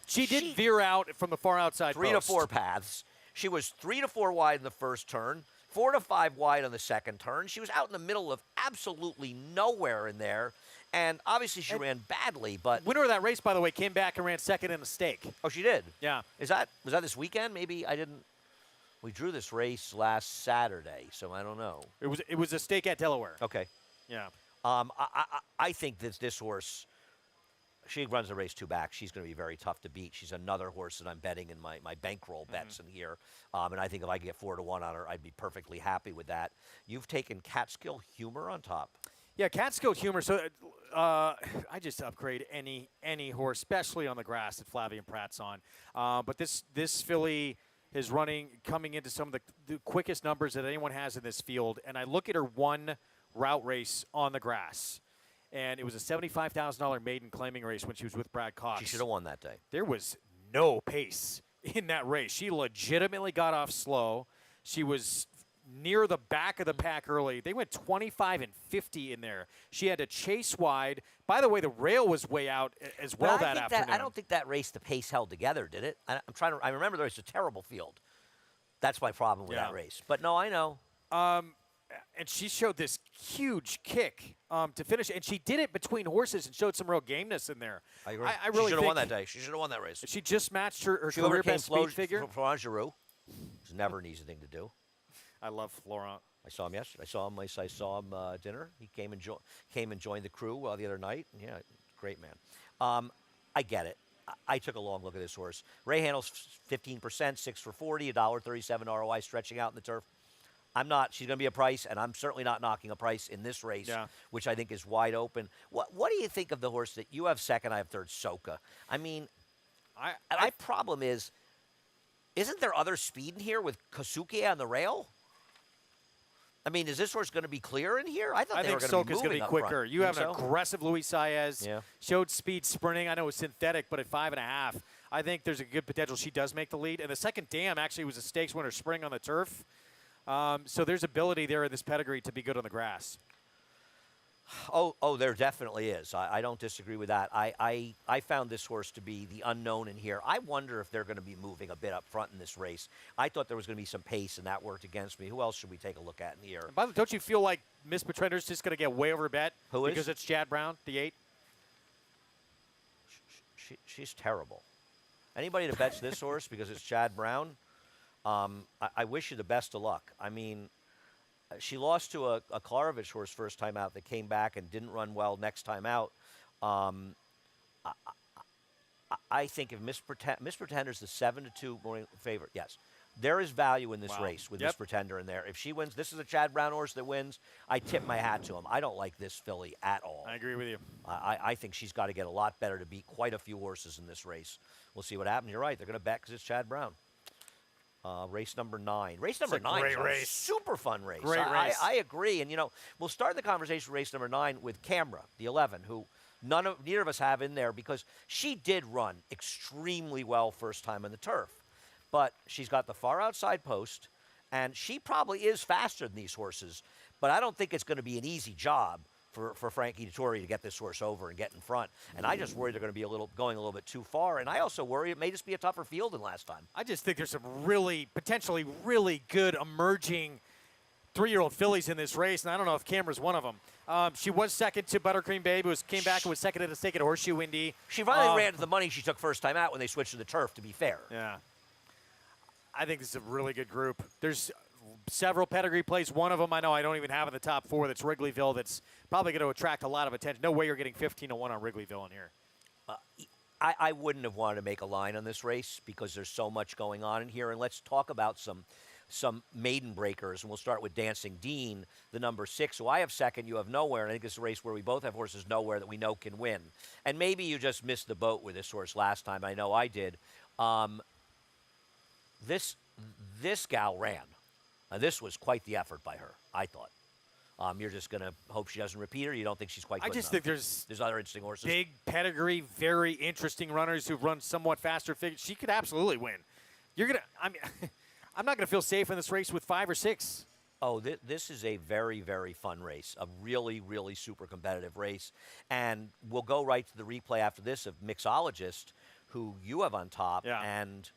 She did veer out from the far outside
3
post.
to 4 paths. She was 3 to 4 wide in the first turn, 4 to 5 wide on the second turn. She was out in the middle of absolutely nowhere in there. And obviously she ran badly, but
Winner of that race, by the way, came back and ran second in a stake.
oh, she did.
Yeah.
Was that this weekend? Maybe I didn't. We drew this race last Saturday, so I don't know.
It was a stake at Delaware.
Okay.
Yeah.
I think this horse, she runs the race 2 back. She's going to be very tough to beat. She's another horse that I'm betting in my bankroll bets in here. And I think if I could get 4 to 1 on her, I'd be perfectly happy with that. You've taken Catskill Humor on top.
Yeah, Catskill Humor. So I just upgrade any horse, especially on the grass that Flavian Pratt's on. But this filly is coming into some of the quickest numbers that anyone has in this field. And I look at her one route race on the grass. And it was a $75,000 maiden claiming race when she was with Brad Cox.
She should have won that day.
There was no pace in that race. She legitimately got off slow. She was near the back of the pack early. They went 25 and 50 in there. She had to chase wide. By the way, the rail was way out as well that afternoon.
I don't think that race, the pace held together, did it? I remember there was a terrible field. That's my problem with that race. But no, I know.
And she showed this huge kick to finish, and she did it between horses and showed some real gameness in there.
I agree.
I really
she should have
think
won that day. She should have won that race.
She just matched her
She
career
overcame
best speed figure.
Florent Giroux. It's never an easy thing to do.
I love Florent.
I saw him yesterday. I saw him dinner. He came and joined the crew the other night. Yeah, great man. I get it. I took a long look at this horse. Ray Handle's 15%, 6 for 40, $1.37 ROI stretching out in the turf. She's going to be a price, and I'm certainly not knocking a price in this race, which I think is wide open. What do you think of the horse that you have second, I have third, Soka? I mean, my problem is, isn't there other speed in here with Kosuke on the rail? I mean, is this horse going to be clear in here? I
think
they were going
Soka's going to be quicker.
Front.
You have an aggressive Luis Saez.
Yeah.
Showed speed sprinting. I know it was synthetic, but at 5.5, I think there's a good potential she does make the lead. And the second dam actually was a stakes winner spring on the turf. So there's ability there in this pedigree to be good on the grass.
Oh, there definitely is. I don't disagree with that. I found this horse to be the unknown in here. I wonder if they're going to be moving a bit up front in this race. I thought there was going to be some pace, and that worked against me. Who else should we take a look at in here?
And by the way, don't you feel like Miss Pretrender's just going to get way over bet?
Who is?
Because it's Chad Brown, the 8?
She's terrible. Anybody that bets this horse because it's Chad Brown, I wish you the best of luck. I mean, she lost to a Klarovich horse first time out that came back and didn't run well next time out. I think if Miss Pretender's the 7-2 morning favorite, yes. There is value in this
Wow.
race with
Yep.
this Pretender in there. If she wins, this is a Chad Brown horse that wins. I tip my hat to him. I don't like this filly at all.
I agree with you.
I think she's got to get a lot better to beat quite a few horses in this race. We'll see what happens. You're right. They're going to bet because it's Chad Brown. Race number 9. Race number
a
9
great
is a
race.
super fun race.
Great race.
I agree. And, we'll start the conversation with race number 9 with Camera, the 11, who neither of us have in there because she did run extremely well first time on the turf. But she's got the far outside post, and she probably is faster than these horses. But I don't think it's going to be an easy job for Frankie Dettori to get this horse over and get in front. And I just worry they're going to be going a little bit too far. And I also worry it may just be a tougher field than last time.
I just think there's some potentially really good emerging 3-year-old fillies in this race, and I don't know if Camera's one of them. She was second to Buttercream Babe, who came back and was second at a stake at Horseshoe Indy.
She finally ran to the money she took first time out when they switched to the turf, to be fair.
Yeah. I think this is a really good group. There's several pedigree plays. One of them I know I don't even have in the top 4. That's Wrigleyville. That's probably going to attract a lot of attention. No way you're getting 15-1 on Wrigleyville in here.
I wouldn't have wanted to make a line on this race because there's so much going on in here. And let's talk about some maiden breakers. And we'll start with Dancing Dean, the number 6, who I have second, you have Nowhere. And I think it's a race where we both have horses Nowhere that we know can win. And maybe you just missed the boat with this horse last time. I know I did. This gal ran. This was quite the effort by her, I thought. You're just going to hope she doesn't repeat her? You don't think she's quite good
think
there's other interesting horses?
Big pedigree, very interesting runners who've run somewhat faster figures. She could absolutely win. I'm not going to feel safe in this race with 5 or 6.
Oh, this is a very, very fun race, a really, really super competitive race. And we'll go right to the replay after this of Mixologist, who you have on top.
Yeah.
And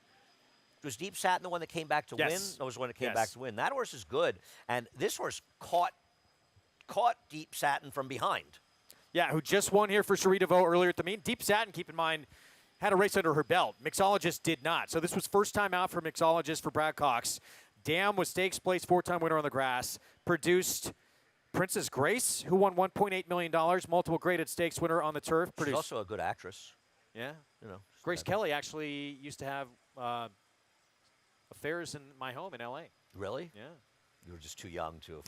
was Deep Satin the one that came back to win?
Yes.
No, it was the one that came
Yes.
back to win. That horse is good. And this horse caught Deep Satin from behind.
Yeah, who just won here for Cherie DeVoe earlier at the meet. Deep Satin, keep in mind, had a race under her belt. Mixologist did not. So this was first time out for Mixologist for Brad Cox. Dam was stakes place, 4-time winner on the grass. Produced Princess Grace, who won $1.8 million, multiple graded stakes winner on the turf.
She's also a good actress.
Yeah.
Grace
Kelly actually used to have affairs in my home in L.A.
Really?
Yeah.
You were just too young to.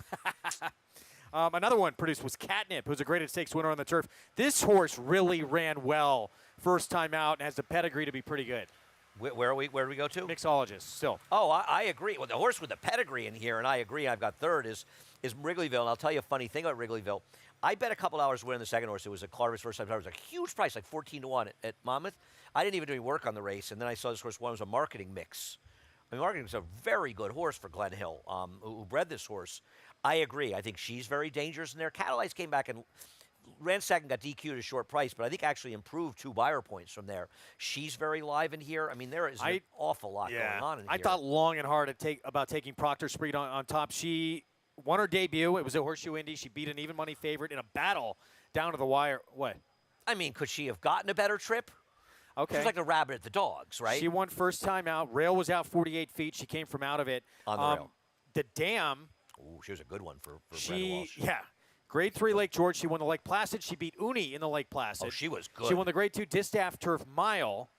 Another one produced was Catnip, who's a graded stakes winner on the turf. This horse really ran well first time out and has the pedigree to be pretty good.
Where do we go to?
Mixologist, still.
Oh, I agree. Well, the horse with the pedigree in here, and I agree, I've got third, is Wrigleyville. And I'll tell you a funny thing about Wrigleyville. I bet a couple hours to win the second horse. It was a Clarvis first time. It was a huge price, like 14-1 at Monmouth. I didn't even do any work on the race, and then I saw this horse. One was a marketing mix. I mean, marketing is a very good horse for Glenn Hill, who bred this horse. I agree. I think she's very dangerous in there. Catalyze came back and ran second, got DQ'd at a short price, but I think actually improved 2 buyer points from there. She's very live in here. I mean, there is an awful lot going on in here.
I thought long and hard about taking Proctor Street on top. She won her debut. It was a Horseshoe Indy. She beat an even money favorite in a battle down to the wire. What?
I mean, could she have gotten a better trip?
Okay.
She was like the rabbit at the dogs, right?
She won first time out. Rail was out 48 feet. She came from out of it.
On the rail.
The Dam.
Ooh, she was a good one for Brandon Walsh.
Yeah. Grade 3 Lake George. She won the Lake Placid. She beat Uni in the Lake Placid.
Oh, she was good.
She won the Grade 2 Distaff Turf Mile.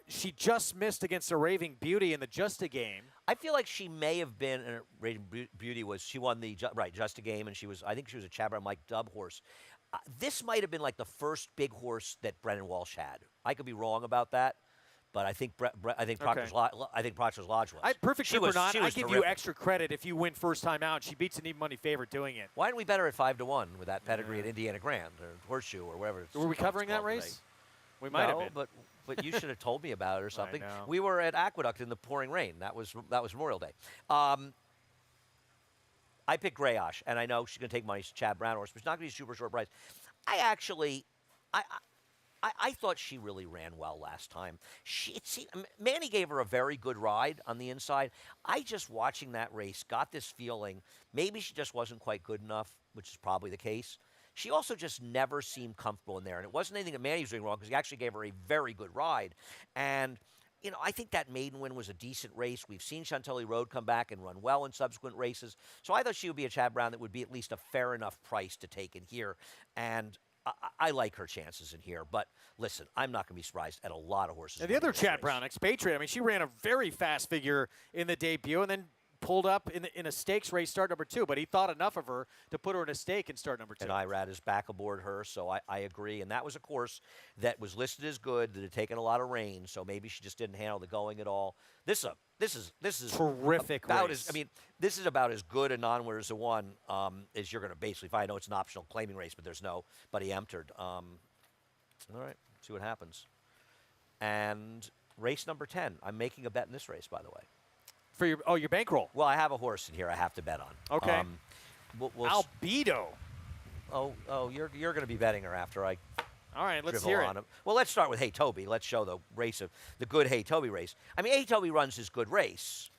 She just missed against a Raving Beauty in the Just a Game.
I feel like she may have been, and Raving Beauty she won the, Just a Game, and I think she was a Chad Brown Mike Dub horse. This might have been like the first big horse that Brendan Walsh had. I could be wrong about that, but I think Proctor's Lodge was.
Perfect trip or not, I give you
terrific.
extra credit if you win first time out. She beats an even money favorite doing it.
Why didn't we bet her at 5-1 with that pedigree at Indiana Grand or Horseshoe or wherever?
Were we covering that race?
Today.
We might have
No,
been.
but you should have told me about it or something.
know.
We were at Aqueduct in the pouring rain. That was Memorial Day. I picked Grayosh, and I know she's going to take money. She's a Chad Brown horse, but it's not going to be a super short price. I thought she really ran well last time. Manny gave her a very good ride on the inside. I just watching that race got this feeling maybe she just wasn't quite good enough, which is probably the case. She also just never seemed comfortable in there, and it wasn't anything that Manny was doing wrong because he actually gave her a very good ride. And I think that maiden win was a decent race. We've seen Chantilly Road come back and run well in subsequent races. So I thought she would be a Chad Brown that would be at least a fair enough price to take in here. And I like her chances in here, but listen, I'm not going to be surprised at a lot of horses.
And the
winning
other
this
Chad
race.
Brown, expatriate, I mean, she ran a very fast figure in the debut and then pulled up in a stakes race start number 2, but he thought enough of her to put her in a stake in start number 2.
And NYRA is back aboard her, so I agree. And that was a course that was listed as good, that had taken a lot of rain, so maybe she just didn't handle the going at all. This is
Terrific
about
race.
This is about as good a non-winners of one as you're going to basically find. I know it's an optional claiming race, but there's nobody entered. All right, see what happens. And race number 10. I'm making a bet in this race, by the way.
For your bankroll.
Well, I have a horse in here I have to bet on.
Okay.
We'll
Albedo.
you're going to be betting her after I
All right, let's
dribble
hear
on
it.
him. Well, let's start with Hey Toby. Let's show the good Hey Toby race. I mean, Hey Toby runs his good race.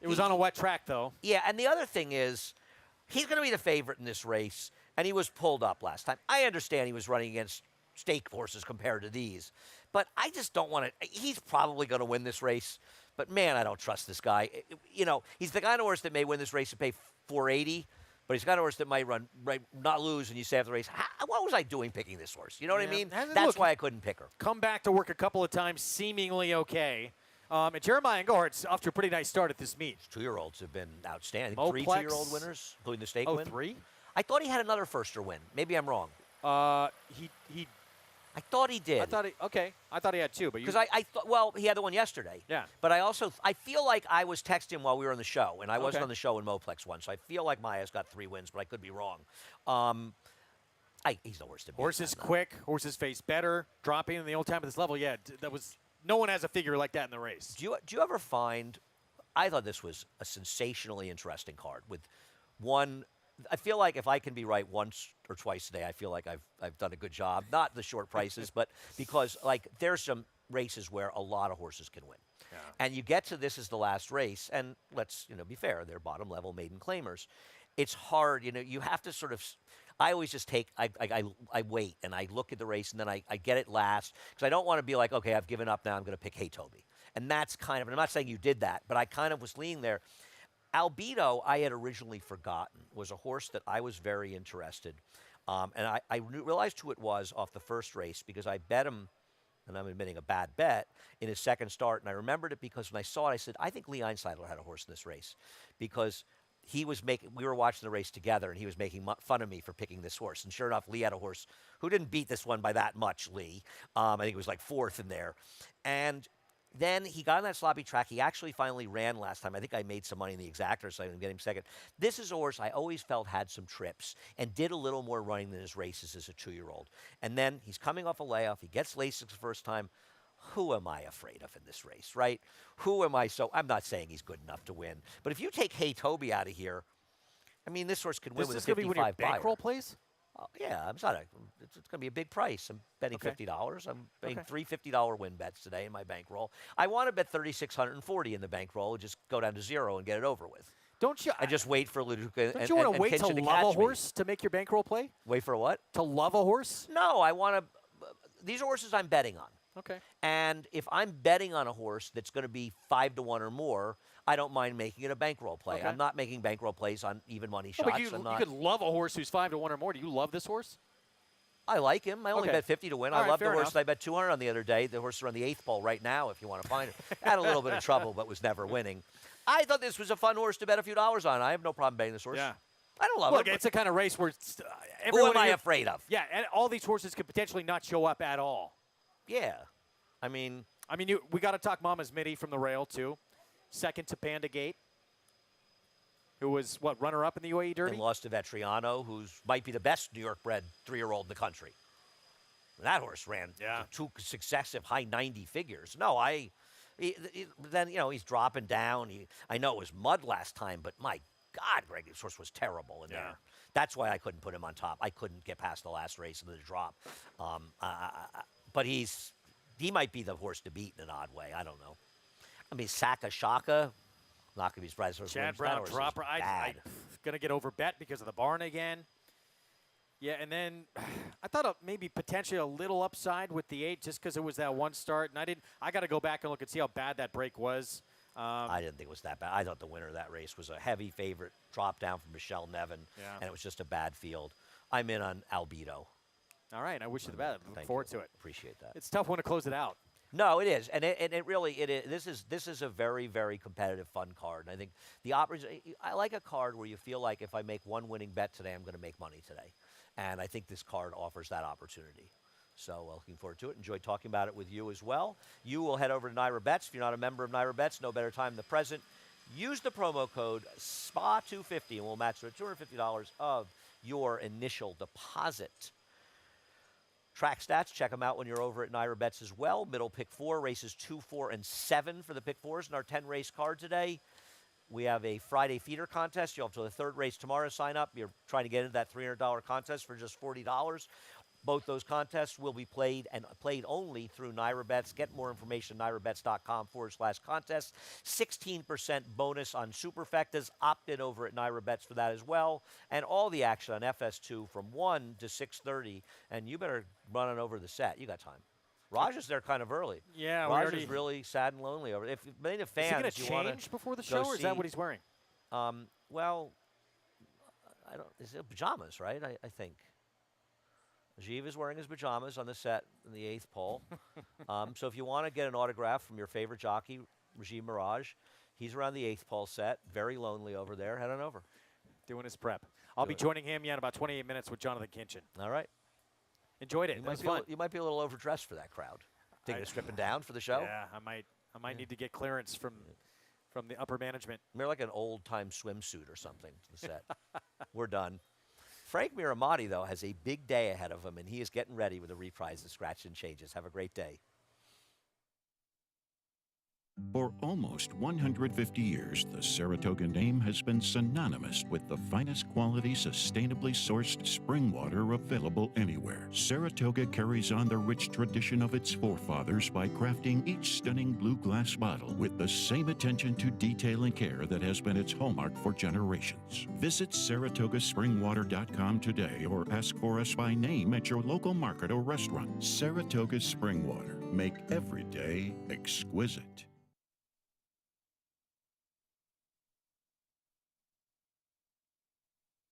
It was on a wet track, though.
Yeah, and the other thing is, he's going to be the favorite in this race, and he was pulled up last time. I understand he was running against stake horses compared to these, but I just don't want to. He's probably going to win this race, but man, I don't trust this guy. You know, he's the kind of horse that may win this race and pay $480, but he's the kind of horse that might not lose, and you say after the race, what was I doing picking this horse? You know what I mean? That's why I couldn't pick her.
Come back to work a couple of times, seemingly okay. And Jeremiah Englehart's off to a pretty nice start at this meet.
2-year-olds have been outstanding.
Moplex.
3 2-year-old winners, including the stake win.
3?
I thought he had another firster win. Maybe I'm wrong.
He
I thought he did.
I thought he had 2, but you.
Because I thought, well, he had the one yesterday.
Yeah.
But I feel like I was texting him while we were on the show, and I wasn't
Okay.
on the show when Moplex won, so I feel like Maya's got 3 wins, but I could be wrong. He's the worst to beat.
Horse is quick. Horses face better. Dropping in the old time at this level. Yeah, that was. No one has a figure like that in the race.
Do you ever find? I thought this was a sensationally interesting card with one. I feel like if I can be right once or twice today, I feel like I've done a good job. Not the short prices, but because like there's some races where a lot of horses can win.
Yeah.
And you get to this is the last race, and let's be fair, they're bottom level maiden claimers. It's hard, you have to sort of. I always just I wait and I look at the race and then I get it last because I don't want to be like, okay, I've given up now, I'm going to pick Hey Toby. And that's kind of, and I'm not saying you did that, but I kind of was leaning there. Albedo, I had originally forgotten, was a horse that I was very interested. And I realized who it was off the first race because I bet him, and I'm admitting a bad bet, in his second start. And I remembered it because when I saw it, I said, I think Lee Einsiedler had a horse in this race because we were watching the race together, and he was making fun of me for picking this horse. And sure enough, Lee had a horse who didn't beat this one by that much, Lee. I think it was like 4th in there. And then he got on that sloppy track. He actually finally ran last time. I think I made some money in the exactor, so I didn't get him second. This is a horse I always felt had some trips and did a little more running than his races as a 2-year-old. And then he's coming off a layoff. He gets LASIK the first time. Who am I afraid of in this race, right? Who am I? I'm not saying he's good enough to win. But if you take Hey Toby out of here, I mean, this horse could win with a 55
This is going to be when your bankroll
buyer.
plays?
Yeah, it's going to be a big price. I'm betting $50. I'm betting 3 $50 win bets today in my bankroll. I want to bet $3,640 in the bankroll and just go down to 0 and get it over with.
Don't you?
And just wait for Luduka
Don't you want to wait to
Kinshin
love a
catch me.
horse to make your bankroll play?
Wait for what?
To love a horse?
No, I want to. These are horses I'm betting on.
Okay.
And if I'm betting on a horse that's going to be 5 to 1 or more, I don't mind making it a bankroll play.
Okay.
I'm not making bankroll plays on even money
No,
shots.
but you could love a horse who's 5 to 1 or more. Do you love this horse?
I like him. I only
Okay.
bet 50 to win.
All
I
right,
love the
fair
horse
enough.
that I bet 200 on the other day. The horse around the 8th pole right now, if you want to find it. Had a little bit of trouble, but was never winning. I thought this was a fun horse to bet a few dollars on. I have no problem betting this horse.
Yeah.
I don't love
Look,
it.
it's a kind of race where
Who
everyone
am I afraid of?
Yeah, and all these horses could potentially not show up at all.
Yeah. I mean,
we got to talk Mama's Mitty from the rail, too. Second to Panda Gate, who was, runner-up in the UAE Derby?
and lost to Vetriano, who might be the best New York-bred 3-year-old in the country. That horse ran 2 successive high 90 figures. No, then he's dropping down. I know it was mud last time, but my God, Greg, this horse was terrible in there. That's why I couldn't put him on top. I couldn't get past the last race and the drop. But he might be the horse to beat in an odd way. I don't know. I mean, Saka Shaka, not going to be surprised.
Chad Brown dropper. I'm going to get over bet because of the barn again. Yeah, and then I thought maybe potentially a little upside with the 8 just because it was that one start. And I got to go back and look and see how bad that break was.
I didn't think it was that bad. I thought the winner of that race was a heavy favorite, drop down from Michelle Nevin, and it was just a bad field. I'm in on Albedo.
All right. I wish you the best. Look
Thank
forward
you.
to it.
Appreciate that.
It's a tough one to close it out.
No, it is, and it really it is. This is a very, very competitive, fun card. And I think the opportunity. I like a card where you feel like if I make one winning bet today, I'm going to make money today, and I think this card offers that opportunity. So looking forward to it. Enjoyed talking about it with you as well. You will head over to NYRA Bets. If you're not a member of NYRA Bets, no better time than the present. Use the promo code SPA250, and we'll match the $250 of your initial deposit. Track stats, check them out when you're over at NYRA Bets as well. Middle pick 4, races 2, 4, and 7 for the pick 4s in our 10-race card today. We have a Friday feeder contest. You'll have to the third race tomorrow to sign up. You're trying to get into that $300 contest for just $40. Both those contests will be played and played only through NYRA Bets. Get more information at nyrabets.com/contest. 16% bonus on superfectas. Opt in over at NYRA Bets for that as well. And all the action on FS2 from 1 to 6:30. And you better run on over the set. You got time. Raj is there kind of early.
Yeah,
Raj is really sad and lonely over. If many of fans,
is he going to change before the show, or is that what he's wearing?
Well, I don't. Is it pajamas, right? I think. Rajiv is wearing his pajamas on the set in the 8th pole. So if you want to get an autograph from your favorite jockey, Rajiv Mirage, he's around the 8th pole set, very lonely over there. Head on over.
Doing his prep. I'll be joining him in about 28 minutes with Jonathan Kinchin.
All right.
Enjoyed it. It was fun.
You might be a little overdressed for that crowd. Thinking of stripping down for the show?
Yeah, I might need to get clearance from the upper management.
Maybe like an old-time swimsuit or something to the set. We're done. Frank Miramati, though, has a big day ahead of him, and he is getting ready with a reprise of Scratch and Changes. Have a great day.
For almost 150 years, the Saratoga name has been synonymous with the finest quality, sustainably sourced spring water available anywhere. Saratoga carries on the rich tradition of its forefathers by crafting each stunning blue glass bottle with the same attention to detail and care that has been its hallmark for generations. Visit SaratogaSpringwater.com today or ask for us by name at your local market or restaurant. Saratoga Spring Water. Make every day exquisite.